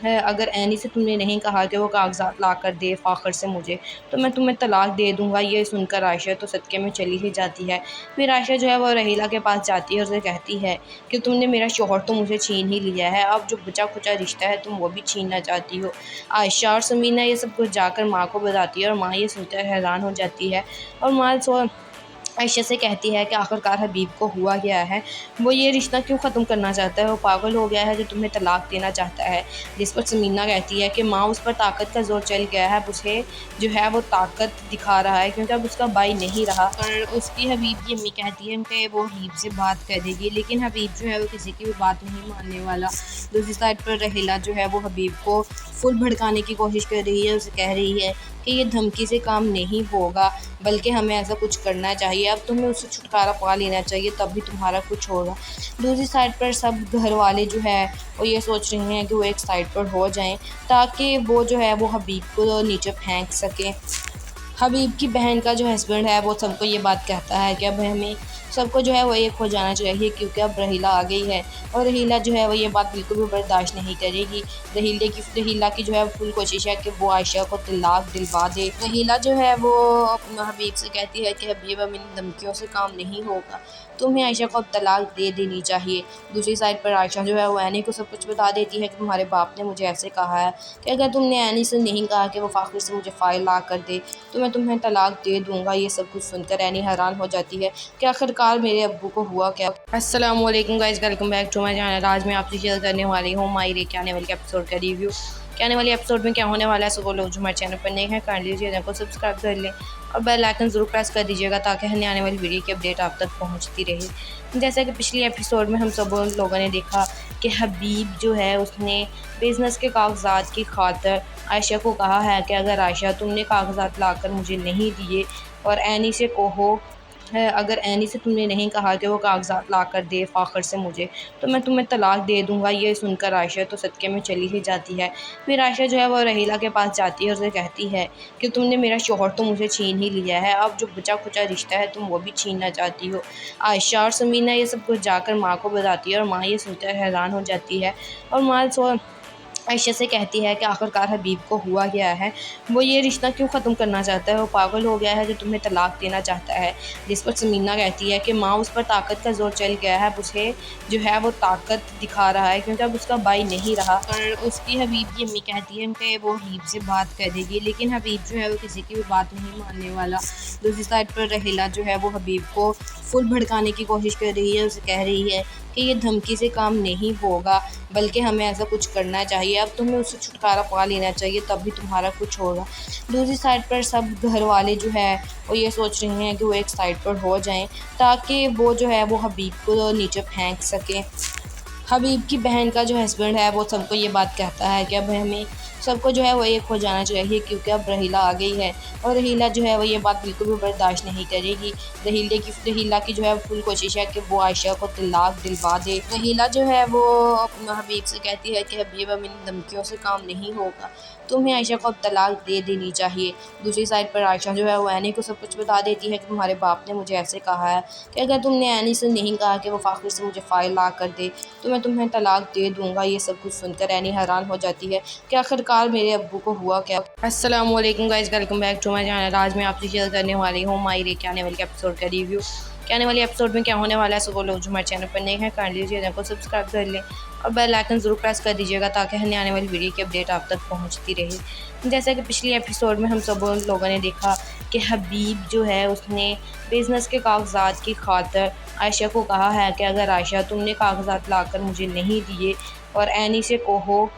है, अगर एनी से तुमने नहीं कहा कि वो कागजात ला कर दे फ़ाखर से मुझे, तो मैं तुम्हें तलाक दे दूँगा। ये सुनकर आयशा तो सदक़े में चली ही जाती है। फिर आयशा जो है वो रहीला के पास जाती है और उसे कहती है कि तुमने मेरा शौहर तो मुझे छीन ही लिया है, अब जो बचा-खुचा रिश्ता है तुम वो भी छीनना चाहती हो। आयशा और समीना ये सब कुछ जाकर माँ को बताती है और माँ ये सुनकर हैरान हो जाती है और माँ आयशा से कहती है कि आखिरकार हबीब को हुआ क्या है, वो ये रिश्ता क्यों ख़त्म करना चाहता है, वो पागल हो गया है जो तुम्हें तलाक देना चाहता है। जिस पर समीना कहती है कि माँ उस पर ताकत का ज़ोर चल गया है, अब उसे जो है वो ताकत दिखा रहा है क्योंकि अब उसका भाई नहीं रहा। और उसकी हबीब की अम्मी कहती है कि वो हबीब से बात कर देगी, लेकिन हबीब जो है वो किसी की भी बात नहीं मानने वाला। दूसरी साइड पर रहेला जो है वो हबीब को फुल भड़काने की कोशिश कर रही है, उसे कह रही है कि ये धमकी से काम नहीं होगा, बल्कि हमें ऐसा कुछ करना चाहिए, अब तुम्हें उससे छुटकारा पा लेना चाहिए तभी तुम्हारा कुछ होगा। दूसरी साइड पर सब घर वाले जो है वो ये सोच रहे हैं कि वो एक साइड पर हो जाएं ताकि वो जो है वो हबीब को नीचे फेंक सकें। हबीब की बहन का जो हस्बैंड है वो सबको ये बात कहता है कि अब हमें सबको जो है वो एक हो जाना चाहिए क्योंकि अब रहीला आ गई है और रहीला जो है वो ये बात बिल्कुल भी बर्दाश्त नहीं करेगी। रहीला की जो है फुल कोशिश है कि वो आयशा को तलाक दिलवा दे। रहीला जो है वो हबीब से कहती है कि हबीब अब इन धमकियों से काम नहीं होगा, तुम्हें आयशा को अब तलाक दे देनी चाहिए। दूसरी साइड पर आयशा जो है वो एनी को सब कुछ बता देती है कि तुम्हारे बाप ने मुझे ऐसे कहा है कि अगर तुमने एनी से नहीं कहा कि वो फ़ाखिर से मुझे फ़ाइल ला कर दे तो मैं तुम्हें तलाक दे दूँगा। ये सब कुछ सुनकर एनी हैरान हो जाती है कि आखिरकार मेरे अब्बू को हुआ क्या। अस्सलाम वालेकुम guys, welcome back to my channel. आज मैं आपसे शेयर करने वाली हूँ मायरे के आने वाले एपिसोड का रिव्यू। कि आने वाले एपिसोड में क्या होने वाला है। सो वो लोग जो हमारे चैनल पर नए हैं काइंडली चैनल को सब्सक्राइब कर लें और बेल आइकन ज़रूर प्रेस कर दीजिएगा ताकि हमें आने वाली वीडियो की अपडेट आप तक पहुंचती रहे। जैसा कि पिछले एपिसोड में हम सब लोगों ने देखा कि हबीब जो है उसने बिज़नेस के कागजात की खातिर आयशा को कहा है कि अगर आयशा तुमने कागजात लाकर मुझे नहीं दिए और एनी से कहो है, अगर एनी से तुमने नहीं कहा कि वो कागजात ला कर दे फ़ाखर से मुझे, तो मैं तुम्हें तलाक दे दूँगा। ये सुनकर आयशा तो सदक़े में चली ही जाती है। फिर आयशा जो है वो रहीला के पास जाती है और उसे कहती है कि तुमने मेरा शौहर तो मुझे छीन ही लिया है, अब जो बचा-खुचा रिश्ता है तुम वो भी छीनना चाहती हो। आयशा और समीना ये सब कुछ जाकर माँ को बताती है और माँ ये सुनकर हैरान हो जाती है और माँ आयशा से कहती है कि आखिरकार हबीब को हुआ क्या है, वो ये रिश्ता क्यों ख़त्म करना चाहता है, वो पागल हो गया है जो तुम्हें तलाक देना चाहता है। जिस पर समीना कहती है कि माँ उस पर ताकत का ज़ोर चल गया है, अब उसे जो है वो ताकत दिखा रहा है क्योंकि अब उसका भाई नहीं रहा। और उसकी हबीब की अम्मी कहती है कि वो हबीब से बात कर देगी, लेकिन हबीब जो है वो किसी की भी बात नहीं मानने वाला। दूसरी साइड पर रहीला जो है वो हबीब को फुल भड़काने की कोशिश कर रही है, उसे कह रही है कि ये धमकी से काम नहीं होगा, बल्कि हमें ऐसा कुछ करना चाहिए, अब तुम्हें उससे छुटकारा पा लेना चाहिए, तब भी तुम्हारा कुछ होगा। दूसरी साइड पर सब घर वाले जो है वो ये सोच रहे हैं कि वो एक साइड पर हो जाएं ताकि वो जो है वो हबीब को नीचे फेंक सकें। हबीब की बहन का जो हस्बैंड है वो सबको ये बात कहता है कि अब हमें सबको जो है वो एक हो जाना चाहिए क्योंकि अब रहीला आ गई है, और रहीला जो है वो ये बात बिल्कुल भी बर्दाश्त नहीं करेगी। रहीला की जो है फुल कोशिश है कि वो आयशा को तलाक दिलवा दे। रहीला जो है वो हबीब से कहती है कि हबीब अब इन धमकियों से काम नहीं होगा, तुम्हें आयशा को अब तलाक दे देनी चाहिए। दूसरी साइड पर आयशा जो है वो ऐनी को सब कुछ बता देती है कि तुम्हारे बाप ने मुझे ऐसे कहा है कि अगर तुमने ऐनी से नहीं कहा कि वो फ़ाखिर से मुझे फ़ाइल ला कर दे तो मैं तुम्हें तलाक दे दूँगा। ये सब कुछ सुनकर ऐनी हैरान हो जाती है कि आखिरकार मेरे अब्बू को हुआ क्या। अस्सलाम वालेकुम guys, welcome back to my channel. आज मैं आपसे शेयर करने वाली हूँ माई रे के आने वाले एपिसोड का रिव्यू। कि आने वाले एपिसोड में क्या होने वाला है, सो वो लोग जो हमारे चैनल पर नए हैं काइंडली चैनल को सब्सक्राइब कर लें और बेल आइकन ज़रूर प्रेस कर दीजिएगा ताकि हमें आने वाली वीडियो की अपडेट आप तक पहुंचती रहे। जैसा कि पिछले एपिसोड में हम सब लोगों ने देखा कि हबीब जो है उसने बिज़नेस के कागजात की खातिर आयशा को कहा है कि अगर आयशा तुमने कागजात लाकर मुझे नहीं दिए और ऐनी से कहो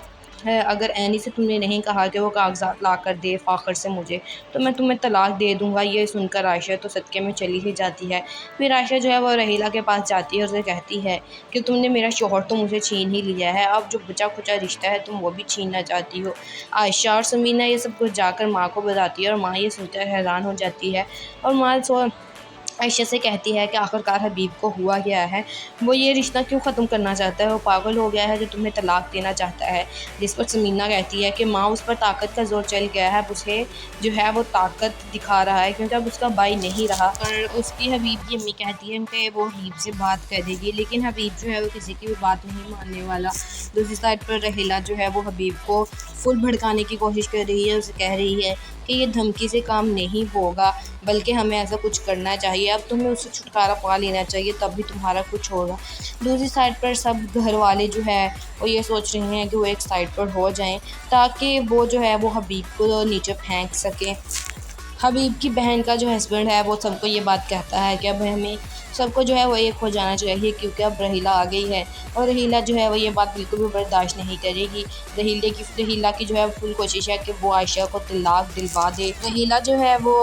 है, अगर ऐनी से तुमने नहीं कहा कि वो कागजात ला कर दे फ़ाखर से मुझे, तो मैं तुम्हें तलाक दे दूँगा। ये सुनकर आयशा तो सदक़े में चली ही जाती है। फिर आयशा जो है वो रहीला के पास जाती है और उसे कहती है कि तुमने मेरा शौहर तो मुझे छीन ही लिया है, अब जो बचा खुचा रिश्ता है तुम वो भी छीनना चाहती हो। आयशा और समीना ये सब कुछ जाकर माँ को बताती है और माँ ये सुनकर हैरान हो जाती है और माँ आयशा से कहती है कि आखिरकार हबीब को हुआ क्या है, वो ये रिश्ता क्यों ख़त्म करना चाहता है, वो पागल हो गया है जो तुम्हें तलाक देना चाहता है। जिस पर समीना कहती है कि माँ उस पर ताकत का ज़ोर चल गया है, अब उसे जो है वो ताकत दिखा रहा है क्योंकि अब उसका भाई नहीं रहा। और उसकी हबीब की अम्मी कहती है कि वो हबीब से बात कर देगी, लेकिन हबीब जो है वो किसी की भी बात नहीं मानने वाला। दूसरी साइड पर रहीला जो है वो हबीब को फुल भड़काने की कोशिश कर रही है, उसे कह रही है कि ये धमकी से काम नहीं होगा, बल्कि हमें ऐसा कुछ करना चाहिए, अब तुम्हें उससे छुटकारा पा लेना चाहिए, तब भी तुम्हारा कुछ होगा। दूसरी साइड पर सब घर वाले जो है वो ये सोच रहे हैं कि वो एक साइड पर हो जाएं ताकि वो जो है वो हबीब को नीचे फेंक सकें। हबीब की बहन का जो हस्बैंड है वो सबको ये बात कहता है कि अब हमें सबको जो है वो एक हो जाना चाहिए क्योंकि अब रहीला आ गई है, और रहीला जो है वो ये बात बिल्कुल भी बर्दाश्त नहीं करेगी। रहीला की जो है फुल कोशिश है कि वो आयशा को तलाक दिलवा दे। रहीला जो है वो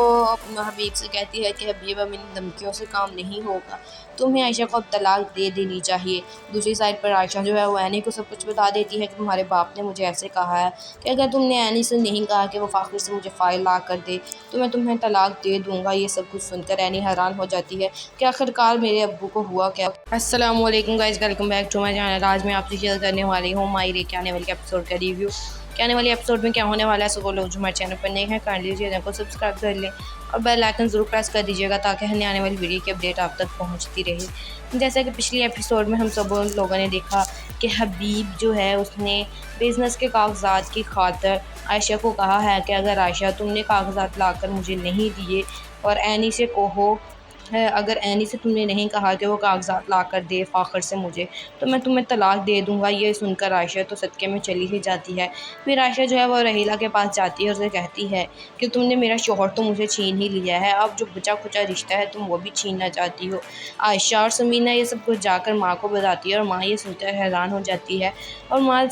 हबीब से कहती है कि हबीब अब इन धमकियों से काम नहीं होगा, तुम्हें आयशा को अब तलाक दे देनी चाहिए। दूसरी साइड पर आयशा जो है वो ऐनी को सब कुछ बता देती है कि तुम्हारे बाप ने मुझे ऐसे कहा है कि अगर तुमने ऐनी से नहीं कहा कि वो फ़ाखिर से मुझे फ़ाइल ला कर दे तो मैं तुम्हें तलाक दे दूँगा। ये सब कुछ सुनकर ऐनी हैरान हो जाती है कि आखिरकार मेरे अब्बू को हुआ क्या। अस्सलाम वालेकुम guys, welcome back to my channel. आज मैं आपसे शेयर करने वाली हूँ माई रे के आने वाले एपिसोड का रिव्यू। कि आने वाले एपिसोड में क्या होने वाला है, सो वो लोग जो हमारे चैनल पर नए हैं काइंडली चैनल को सब्सक्राइब कर लें और बेल आइकन ज़रूर प्रेस कर दीजिएगा ताकि हमें आने वाली वीडियो की अपडेट आप तक पहुंचती रहे। जैसा कि पिछले एपिसोड में हम सब लोगों ने देखा कि हबीब जो है उसने बिज़नेस के कागजात की खातिर आयशा को कहा है कि अगर आयशा तुमने कागजात लाकर मुझे नहीं दिए और ऐनी से कहो है, अगर ऐनी से तुमने नहीं कहा कि वो कागजात ला कर दे फ़ाखर से मुझे, तो मैं तुम्हें तलाक दे दूँगा। ये सुनकर आयशा तो सदक़े में चली ही जाती है। फिर आयशा जो है वो रहीला के पास जाती है और उसे कहती है कि तुमने मेरा शौहर तो मुझे छीन ही लिया है, अब जो बचा खुचा रिश्ता है तुम वो भी छीनना चाहती हो। आयशा और समीना ये सब कुछ जाकर माँ को बताती है और माँ ये सुनकर हैरान हो जाती है और माँ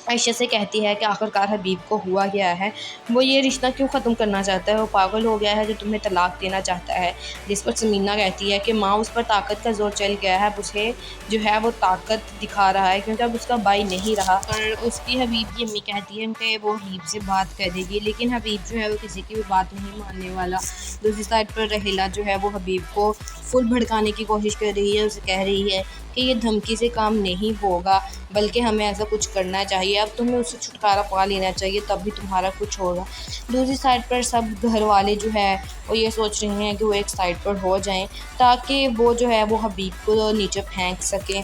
आयशा से कहती है कि आखिरकार हबीब को हुआ क्या है, वो ये रिश्ता क्यों ख़त्म करना चाहता है, वो पागल हो गया है जो तुम्हें तलाक देना चाहता है। जिस पर समीना कहती है कि माँ उस पर ताकत का ज़ोर चल गया है, अब उसे जो है वो ताकत दिखा रहा है क्योंकि अब उसका भाई नहीं रहा। और उसकी हबीब की अम्मी कहती है कि वो हबीब से बात कर देगी, लेकिन हबीब जो है वो किसी की भी बात नहीं मानने वाला। दूसरी साइड पर रहीला जो है वो हबीब को फुल भड़काने की कोशिश कर रही है, उसे कह रही है कि ये धमकी से काम नहीं होगा, बल्कि हमें ऐसा कुछ करना चाहिए, अब तुम्हें उससे छुटकारा पा लेना चाहिए, तब भी तुम्हारा कुछ होगा। दूसरी साइड पर सब घर वाले जो है वो ये सोच रहे हैं कि वो एक साइड पर हो जाएं ताकि वो जो है वो हबीब को नीचे फेंक सकें।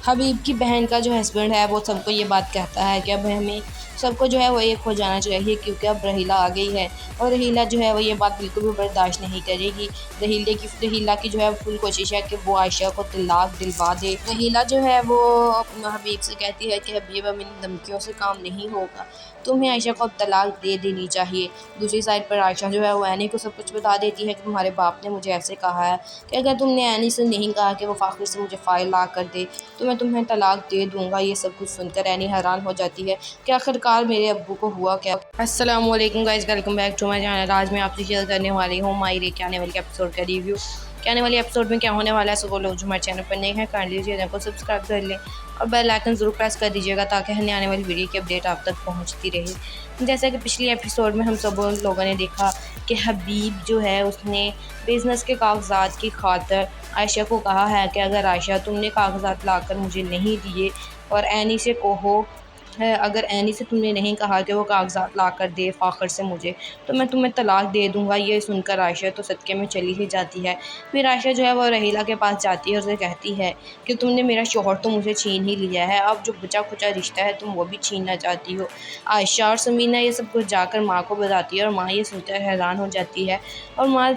हबीब की बहन का जो हस्बैंड है वो सबको ये बात कहता है कि अब हमें सबको जो है वो एक हो जाना चाहिए, क्योंकि अब रहीला आ गई है और रहीला जो है वो ये बात बिल्कुल भी बर्दाश्त नहीं करेगी। रहीला की जो है फुल कोशिश है कि वो आयशा को तलाक दिलवा दे। रहीला जो है वो अपना हबीब से कहती है कि हबीब, अब इन धमकियों से काम नहीं होगा, तुम्हें आयशा को अब तलाक दे देनी चाहिए। दूसरी साइड पर आयशा जो है वो ऐनी को सब कुछ बता देती है कि तुम्हारे बाप ने मुझे ऐसे कहा है कि अगर तुमने ऐनी से नहीं कहा कि वो फ़ाखिर से मुझे फ़ाइल ला कर दे तो मैं तुम्हें तलाक दे दूँगा। ये सब कुछ सुनकर ऐनी हैरान हो जाती है कि आखिरकार मेरे अब्बू को हुआ क्या। अस्सलाम वालेकुम guys, welcome back to my channel. आज मैं आपसे शेयर करने वाली हूँ माई रे के आने वाले एपिसोड का रिव्यू। कि आने वाले एपिसोड में क्या होने वाला है, सो वो लोग जो हमारे चैनल पर नए हैं कर लीजिए, चैनल को सब्सक्राइब कर लें और बेल आइकन ज़रूर प्रेस कर दीजिएगा ताकि हमें आने वाली वीडियो की अपडेट आप तक पहुंचती रहे। जैसा कि पिछले एपिसोड में हम सब लोगों ने देखा कि हबीब जो है उसने बिज़नेस के कागजात की खातिर आयशा को कहा है कि अगर आयशा तुमने कागजात लाकर मुझे नहीं दिए और ऐनी से कहो है, अगर ऐनी से तुमने नहीं कहा कि वो कागजात ला कर दे फ़ाखर से मुझे, तो मैं तुम्हें तलाक दे दूँगा। ये सुनकर आयशा तो सदक़े में चली ही जाती है। फिर आयशा जो है वो रहीला के पास जाती है और उसे कहती है कि तुमने मेरा शौहर तो मुझे छीन ही लिया है, अब जो बचा खुचा रिश्ता है तुम वो भी छीनना चाहती हो। आयशा और समीना ये सब कुछ जाकर माँ को बताती है और माँ ये सुनकर हैरान हो जाती है और माँ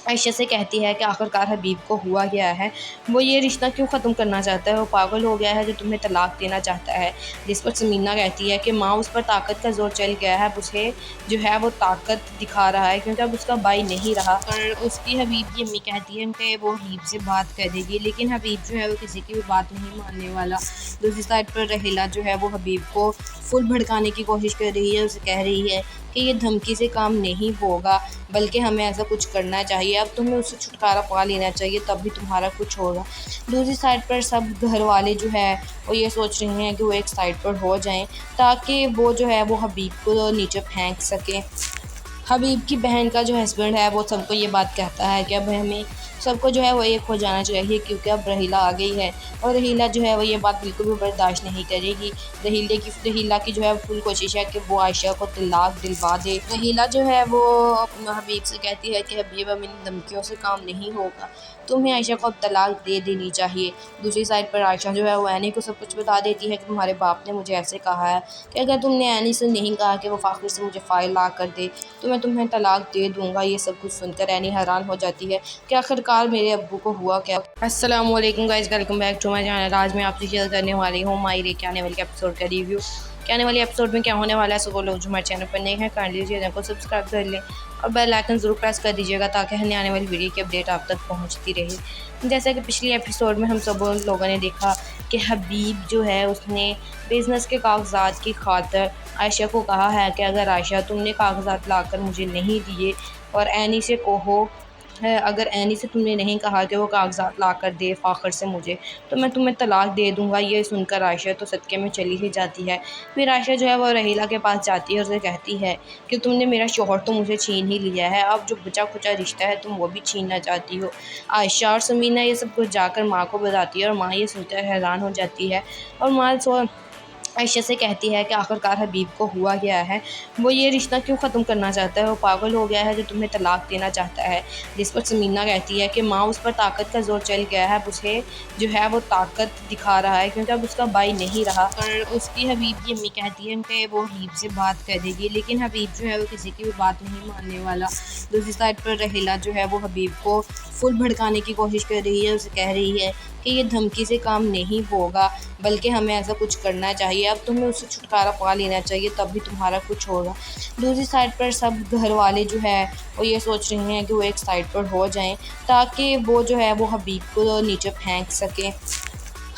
आयशा से कहती है कि आखिरकार हबीब को हुआ क्या है, वो ये रिश्ता क्यों ख़त्म करना चाहता है, वो पागल हो गया है जो तुम्हें तलाक देना चाहता है। जिस पर समीना कहती है कि माँ उस पर ताकत का जोर चल गया है, अब उसे जो है वो ताकत दिखा रहा है क्योंकि अब उसका भाई नहीं रहा। और उसकी हबीब की अम्मी कहती है कि वो हबीब से बात करेगी, लेकिन हबीब जो है वो किसी की भी बात नहीं मानने वाला। दूसरी साइड पर रहीला जो है वो हबीब को फुल भड़काने की कोशिश कर रही है, उसे कह रही है कि ये धमकी से काम नहीं होगा, बल्कि हमें ऐसा कुछ करना चाहिए, अब तुम्हें उससे छुटकारा पा लेना चाहिए तब भी तुम्हारा कुछ होगा। दूसरी साइड पर सब घर वाले जो है वो ये सोच रहे हैं कि वो एक साइड पर हो जाएं ताकि वो जो है वो हबीब को नीचे फेंक सकें। हबीब की बहन का जो हस्बैंड है वो सबको ये बात कहता है कि अब हमें सबको जो है वो एक हो जाना चाहिए, क्योंकि अब रहीला आ गई है और रहीला जो है वो ये बात बिल्कुल भी बर्दाश्त नहीं करेगी। रहीला की जो है फुल कोशिश है कि वो आयशा को तलाक दिलवा दे। रहीला जो है वो अपना हबीब से कहती है कि हबीब, अब इन धमकियों से काम नहीं होगा, तुम्हें आयशा को अब तलाक दे देनी चाहिए। दूसरी साइड पर आयशा जो है वो ऐनी को सब कुछ बता देती है कि तुम्हारे बाप ने मुझे ऐसे कहा है कि अगर तुमने ऐनी से नहीं कहा कि वो फ़ाखिर से मुझे फ़ाइल ला कर दे तो मैं तुम्हें तलाक दे दूँगा। ये सब कुछ सुनकर ऐनी हैरान हो जाती है कि आखिरकार मेरे अब्बू को हुआ क्या। अस्सलाम वालेकुम guys, welcome back to my channel. आज मैं आपसे शेयर करने वाली हूँ माई रे के आने वाले एपिसोड का रिव्यू। कि आने वाले एपिसोड में क्या होने वाला है, सो वो लोग जो हमारे चैनल पर नए हैं कर लीजिए, चैनल को सब्सक्राइब कर लें और बेल आइकन ज़रूर प्रेस कर दीजिएगा ताकि हमें आने वाली वीडियो की अपडेट आप तक पहुंचती रहे। जैसा कि पिछले एपिसोड में हम सब लोगों ने देखा कि हबीब जो है उसने बिज़नेस के कागजात की खातिर आयशा को कहा है कि अगर आयशा तुमने कागजात लाकर मुझे नहीं दिए और ऐनी से कहो है, अगर ऐनी से तुमने नहीं कहा कि वो कागजात ला कर दे फ़ाखर से मुझे, तो मैं तुम्हें तलाक दे दूँगा। ये सुनकर आयशा तो सदक़े में चली ही जाती है। फिर आयशा जो है वो रहीला के पास जाती है और उसे कहती है कि तुमने मेरा शौहर तो मुझे छीन ही लिया है, अब जो बचा खुचा रिश्ता है तुम वो भी छीनना चाहती हो। आयशा और समीना ये सब कुछ जाकर माँ को बताती है और माँ ये सुनकर हैरान हो जाती है और माँ आयशा से कहती है कि आखिरकार हबीब को हुआ क्या है, वो ये रिश्ता क्यों ख़त्म करना चाहता है, वो पागल हो गया है जो तुम्हें तलाक देना चाहता है। जिस पर समीना कहती है कि माँ उस पर ताकत का जोर चल गया है, अब उसे जो है वो ताकत दिखा रहा है क्योंकि अब उसका भाई नहीं रहा। और उसकी हबीब की अम्मी कहती है कि वो हबीब से बात करेगी, लेकिन हबीब जो है वो किसी की भी बात नहीं मानने वाला। दूसरी साइड पर रहीला जो है वो हबीब को फुल भड़काने की कोशिश कर रही है, उसे कह रही है कि ये धमकी से काम नहीं होगा, बल्कि हमें ऐसा कुछ करना चाहिए, अब तुम्हें उससे छुटकारा पा लेना चाहिए तब भी तुम्हारा कुछ होगा। दूसरी साइड पर सब घर वाले जो है वो ये सोच रहे हैं कि वो एक साइड पर हो जाएं ताकि वो जो है वो हबीब को नीचे फेंक सकें।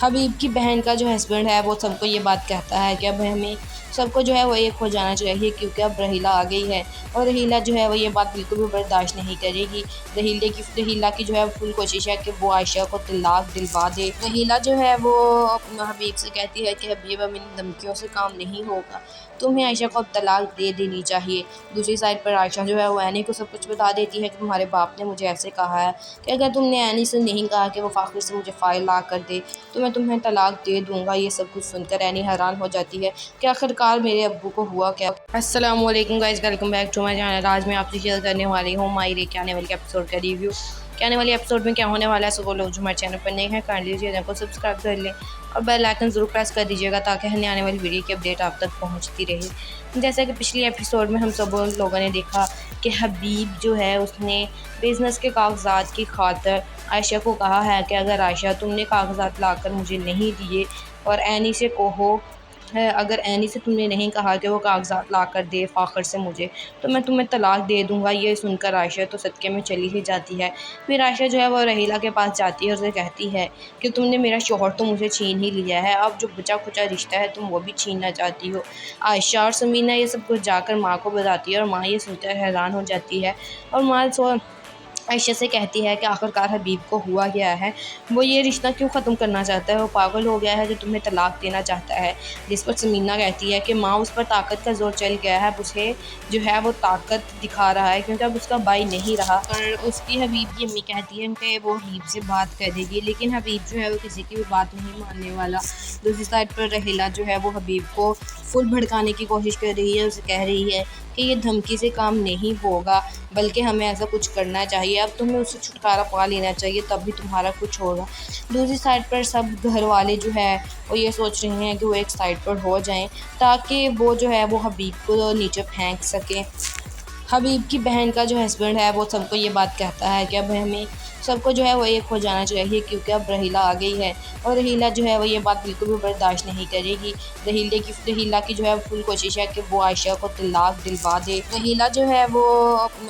हबीब की बहन का जो हस्बैंड है वो सबको ये बात कहता है कि अब हमें सबको जो है वो एक हो जाना चाहिए, क्योंकि अब रहीला आ गई है और रहीला जो है वो ये बात बिल्कुल भी बर्दाश्त नहीं करेगी। रहीला की जो है फुल कोशिश है कि वो आयशा को तलाक दिलवा दे। रहीला जो है वो अपना हबीब से कहती है कि हबीब, अब इन धमकियों से काम नहीं होगा, तुम्हें आयशा को अब तलाक दे देनी चाहिए। दूसरी साइड पर आयशा जो है वो ऐनी को सब कुछ बता देती है कि तुम्हारे बाप ने मुझे ऐसे कहा है कि अगर तुमने ऐनी से नहीं कहा कि वो फ़ाखिर से मुझे फ़ाइल ला कर दे तो मैं तुम्हें तलाक दे दूँगा। ये सब कुछ सुनकर ऐनी हैरान हो जाती है कि आखिरकार आखिरकार मेरे अब्बू को हुआ क्या। अस्सलाम वालेकुम guys, welcome back to my channel. आज मैं आपसे शेयर करने वाली हूँ मायरे के आने वाले एपिसोड का रिव्यू। के आने वाले एपिसोड में क्या होने वाला है, सो लोग जो हमारे चैनल पर नए हैं काइंडली चैनल को सब्सक्राइब कर लें और बेल आइकन ज़रूर प्रेस कर दीजिएगा ताकि हमें आने वाली वीडियो की अपडेट आप तक पहुंचती रहे। जैसा कि पिछले एपिसोड में हम सब लोगों ने देखा कि हबीब जो है उसने बिज़नेस के कागजात की खातिर आयशा को कहा है कि अगर आयशा तुमने कागजात लाकर मुझे नहीं दिए और एनी से कहो है, अगर एनी से तुमने नहीं कहा कि वो कागजात ला कर दे फ़ाखर से मुझे, तो मैं तुम्हें तलाक दे दूँगा। ये सुनकर आयशा तो सदक़े में चली ही जाती है। फिर आयशा जो है वो रहीला के पास जाती है और उसे कहती है कि तुमने मेरा शौहर तो मुझे छीन ही लिया है, अब जो बचा खुचा रिश्ता है तुम वो भी छीनना चाहती हो। आयशा और समीना ये सब कुछ जाकर माँ को बताती है और माँ ये सुनकर हैरान हो जाती है और माँ आयशा से कहती है कि आखिरकार हबीब को हुआ क्या है, वो ये रिश्ता क्यों ख़त्म करना चाहता है, वो पागल हो गया है जो तुम्हें तलाक देना चाहता है। जिस पर समीना कहती है कि माँ उस पर ताकत का जोर चल गया है, अब उसे जो है वो ताकत दिखा रहा है क्योंकि अब उसका भाई नहीं रहा। और उसकी हबीब की अम्मी कहती है कि वो हबीब से बात करेगी, लेकिन हबीब जो है वो किसी की भी बात नहीं मानने वाला। दूसरी साइड पर रहीला जो है वो हबीब को फुल भड़काने की कोशिश कर रही है, उसे कह रही है कि ये धमकी से काम नहीं होगा, बल्कि हमें ऐसा कुछ करना चाहिए, अब तुम्हें उससे छुटकारा पा लेना चाहिए तभी तुम्हारा कुछ होगा। दूसरी साइड पर सब घर वाले जो है वो ये सोच रहे हैं कि वो एक साइड पर हो जाएं ताकि वो जो है वो हबीब को नीचे फेंक सकें। हबीब की बहन का जो हस्बैंड है वो सबको ये बात कहता है कि अब हमें सबको जो है वो एक हो जाना चाहिए क्योंकि अब रहीला आ गई है और रहीला जो है वो ये बात बिल्कुल भी बर्दाश्त नहीं करेगी। रहीला की जो है फुल कोशिश है कि वो आयशा को तलाक दिलवा दे। रहीला जो है वो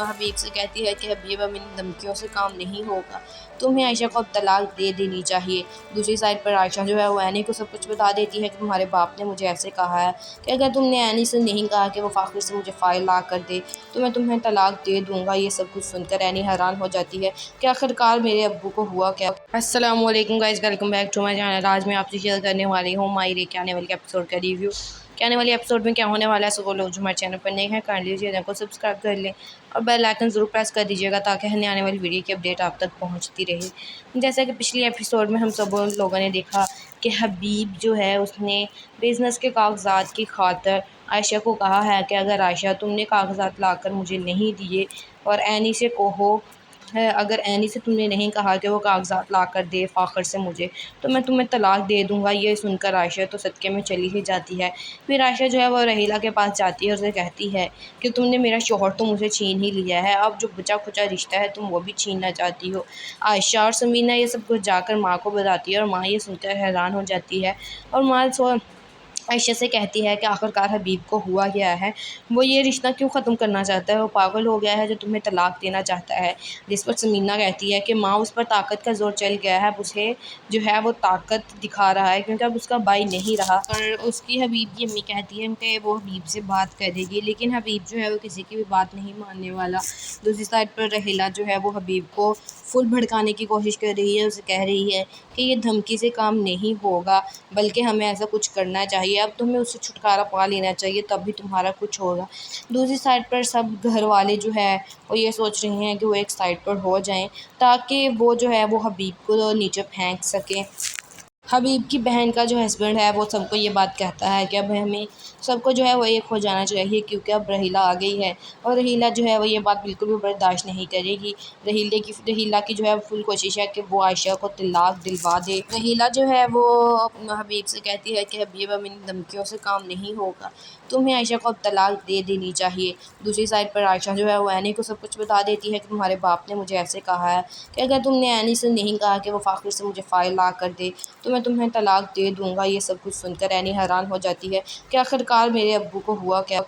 हबीब से कहती है कि हबीब अब इन धमकियों से काम नहीं होगा, तुम्हें आयशा को अब तलाक दे देनी चाहिए। दूसरी साइड पर आयशा जो है वो एनी को सब कुछ बता देती है कि तुम्हारे बाप ने मुझे ऐसे कहा है कि अगर तुमने एनी से नहीं कहा कि वो फ़ाखर से मुझे फ़ाइल ला कर दे तो मैं तुम्हें तलाक दे दूँगा। ये सब कुछ सुनकर एनी हैरान हो जाती है कि आखिरकार मेरे अब्बू को हुआ क्या। अस्सलाम वालेकुम guys, welcome back to my channel. आज मैं आपसे शेयर करने वाली हूँ मायरे के आने वाले एपिसोड का रिव्यू। के आने वाले एपिसोड में क्या होने वाला है, सो लोग जो हमारे चैनल पर नए हैं काइंडली चैनल को सब्सक्राइब कर लें और बेल आइकन ज़रूर प्रेस कर दीजिएगा ताकि हमें आने वाली वीडियो की अपडेट आप तक पहुंचती रहे। जैसा कि पिछले एपिसोड में हम सब लोगों ने देखा कि हबीब जो है उसने बिज़नेस के कागजात की खातिर आयशा को कहा है कि अगर आयशा तुमने कागजात लाकर मुझे नहीं दिए और एनी से कहो है, अगर एनी से तुमने नहीं कहा कि वो कागजात ला कर दे फ़ाखर से मुझे, तो मैं तुम्हें तलाक दे दूँगा। ये सुनकर आयशा तो सदक़े में चली ही जाती है। फिर आयशा जो है वो रहीला के पास जाती है और उसे कहती है कि तुमने मेरा शौहर तो मुझे छीन ही लिया है, अब जो बचा खुचा रिश्ता है तुम वो भी छीनना चाहती हो। आयशा और समीना ये सब कुछ जाकर माँ को बताती है और माँ ये सुनकर हैरान हो जाती है और माँ आयशा से कहती है कि आखिरकार हबीब को हुआ क्या है, वो ये रिश्ता क्यों ख़त्म करना चाहता है, वो पागल हो गया है जो तुम्हें तलाक देना चाहता है। जिस पर समीना कहती है कि माँ उस पर ताकत का जोर चल गया है, अब उसे जो है वो ताकत दिखा रहा है क्योंकि अब उसका भाई नहीं रहा। और उसकी हबीब की अम्मी कहती है कि वो हबीब से बात करेगी, लेकिन हबीब जो है वो किसी की भी बात नहीं मानने वाला। दूसरी साइड पर रहीला जो है वो हबीब को फुल भड़काने की कोशिश कर रही है, उसे कह रही है कि ये धमकी से काम नहीं होगा, बल्कि हमें ऐसा कुछ करना चाहिए, अब तुम्हें उससे छुटकारा पा लेना चाहिए तभी तुम्हारा कुछ होगा। दूसरी साइड पर सब घर वाले जो है वो ये सोच रहे हैं कि वो एक साइड पर हो जाएं ताकि वो जो है वो हबीब को नीचे फेंक सकें। हबीब की बहन का जो हस्बैंड है वो सबको ये बात कहता है कि अब हमें सबको जो है वो एक हो जाना चाहिए क्योंकि अब रहीला आ गई है और रहीला जो है वो ये बात बिल्कुल भी बर्दाश्त नहीं करेगी। रहीला की जो है फुल कोशिश है कि वो आयशा को तलाक दिलवा दे। रहीला जो है वो हबीब से कहती है कि हबीब अब इन धमकियों से काम नहीं होगा, तुम्हें आयशा को अब तलाक दे देनी चाहिए। दूसरी साइड पर आयशा जो है वो एनी को सब कुछ बता देती है कि तुम्हारे बाप ने मुझे ऐसे कहा है कि अगर तुमने एनी से नहीं कहा कि वो फ़ाखर से मुझे फ़ाइल ला कर दे तो मैं तुम्हें तलाक दे दूँगा। ये सब कुछ सुनकर एनी हैरान हो जाती है कि आखिरकार मेरे अब्बू को हुआ क्या।